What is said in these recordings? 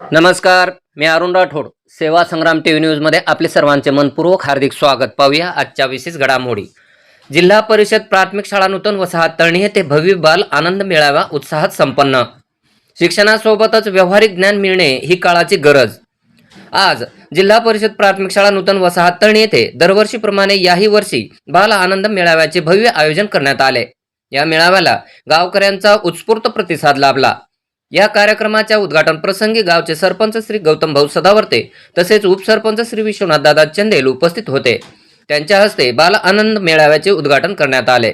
नमस्कार, मी अरुण राठोड. सेवा संग्राम टीव्ही न्यूजमध्ये आपले सर्वांचे मनपूर्वक हार्दिक स्वागत. पाहूया आजच्या विशेष घडामोडी. जिल्हा परिषद प्राथमिक शाळा नूतन वसाहत तळणी येथे भव्य बाल आनंद मेळावा उत्साहात संपन्न. शिक्षणासोबतच व्यावहारिक ज्ञान मिळणे ही काळाची गरज. आज जिल्हा परिषद प्राथमिक शाळा नूतन वसाहत तळणी येथे दरवर्षीप्रमाणे याही वर्षी बाल आनंद मेळाव्याचे भव्य आयोजन करण्यात आले. या मेळाव्याला गावकऱ्यांचा उत्स्फूर्त प्रतिसाद लाभला. या कार्यक्रमाच्या उद्घाटन प्रसंगी गावचे सरपंच श्री गौतम भाऊ सदावर्ते तसेच उपसरपंच श्री विश्वनाथ दादा चंदेल उपस्थित होते. त्यांच्या हस्ते बाल आनंद मेळाव्याचे उद्घाटन करण्यात आले.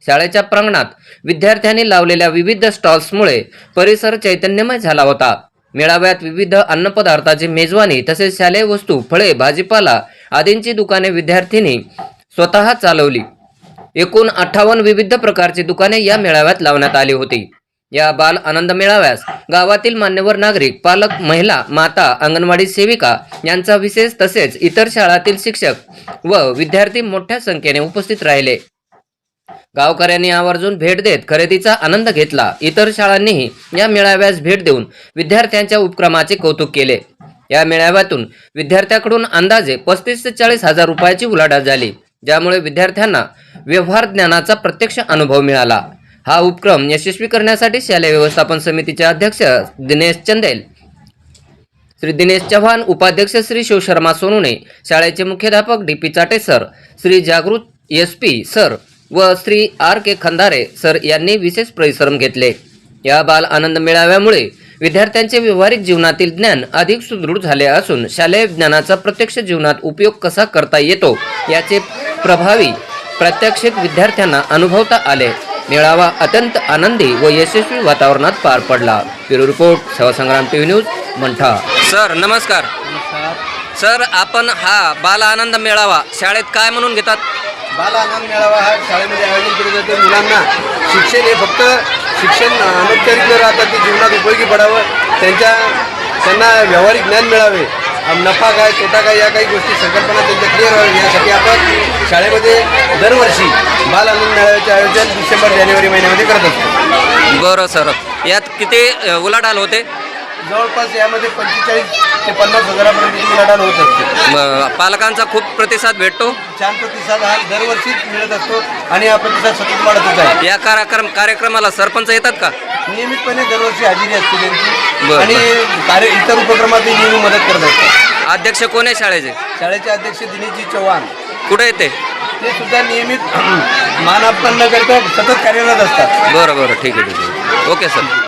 शाळेच्या प्रांगणात विद्यार्थ्यांनी लावलेल्या विविध स्टॉल्समुळे परिसर चैतन्यमय झाला होता. मेळाव्यात विविध अन्नपदार्थाची मेजवानी तसेच शालेय वस्तू, फळे, भाजीपाला आदींची दुकाने विद्यार्थ्यांनी स्वतः चालवली. एकूण 58 विविध प्रकारची दुकाने या मेळाव्यात लावण्यात आली होती. या बाल आनंद मेळाव्यास गावातील मान्यवर नागरिक, पालक, महिला, माता, अंगणवाडी सेविका यांचा विशेष तसेच इतर शाळातील शिक्षक व विद्यार्थी मोठ्या संख्येने उपस्थित राहिले. गावकऱ्यांनी आवर्जून भेट देत खरेदीचा आनंद घेतला. इतर शाळांनीही या मेळाव्यास भेट देऊन विद्यार्थ्यांच्या उपक्रमाचे कौतुक केले. या मेळाव्यातून विद्यार्थ्यांकडून अंदाजे 35 ते 40 हजार रुपयाची उलाढाल झाली, ज्यामुळे विद्यार्थ्यांना व्यवहार ज्ञानाचा प्रत्यक्ष अनुभव मिळाला. हा उपक्रम यशस्वी करण्यासाठी शालेय व्यवस्थापन समितीचे अध्यक्ष दिनेश चंदेल, श्री दिनेश चव्हाण, उपाध्यक्ष श्री शिवशर्मा सोनुने, शाळेचे मुख्याध्यापक डी.पी. चाटे सर, श्री जागृत एस.पी. सर व श्री आर.के. खंदारे सर यांनी विशेष परिश्रम घेतले. या बाल आनंद मेळाव्यामुळे विद्यार्थ्यांचे व्यावहारिक जीवनातील ज्ञान अधिक सुदृढ झाले असून शालेय ज्ञानाचा प्रत्यक्ष जीवनात उपयोग कसा करता येतो याचे प्रभावी प्रात्यक्षिक विद्यार्थ्यांना अनुभवता आले. मेळावा अत्यंत आनंदी व यशस्वी वातावरणात पार पडला. ब्युरो रिपोर्ट, सेवा संग्राम टीव्ही न्यूज, मंठा. सर नमस्कार. सर, आपण हा बाल आनंद मेळावा शाळेत काय म्हणून घेतात? बाल आनंद मेळावा हा शाळेमध्ये आयोजन केले जाते. मुलांना शिक्षण हे फक्त शिक्षण अनौपचारिक न राहता ते जीवनात उपयोगी पडावं, त्यांना व्यावहारिक ज्ञान मिळावे, नफा काय तोटा काय या काही गोष्टी संकल्पना त्यांच्या क्लिअर व्हावी यासाठी आपण शाळेमध्ये दरवर्षी बाल आनंद मेळाव्याचे आयोजन डिसेंबर-जानेवारी महिन्यामध्ये करत असतो. बरं सर, यात किती उलाढाल होते? जवळपास यामध्ये 45 ते 50 हजारापर्यंत उलाढाल होत असते. पालकांचा खूप प्रतिसाद भेटतो. छान प्रतिसाद हा दरवर्षीच मिळत असतो आणि हा प्रतिसाद सतत वाढतच आहे. या कार्यक्रमाला सरपंच येतात का? नियमितपणे दरवर्षी हजेरी असते त्यांची आणि इतर उपक्रमातही नेहमी मदत करत असतात. अध्यक्ष कोण आहे शाळेचे? शाळेचे अध्यक्ष दिनेशजी चव्हाण. कुठे येते? ते सुद्धा नियमित मान अपमान न करता सतत कार्यरत असतात. बरं, ठीक आहे. Okay sir.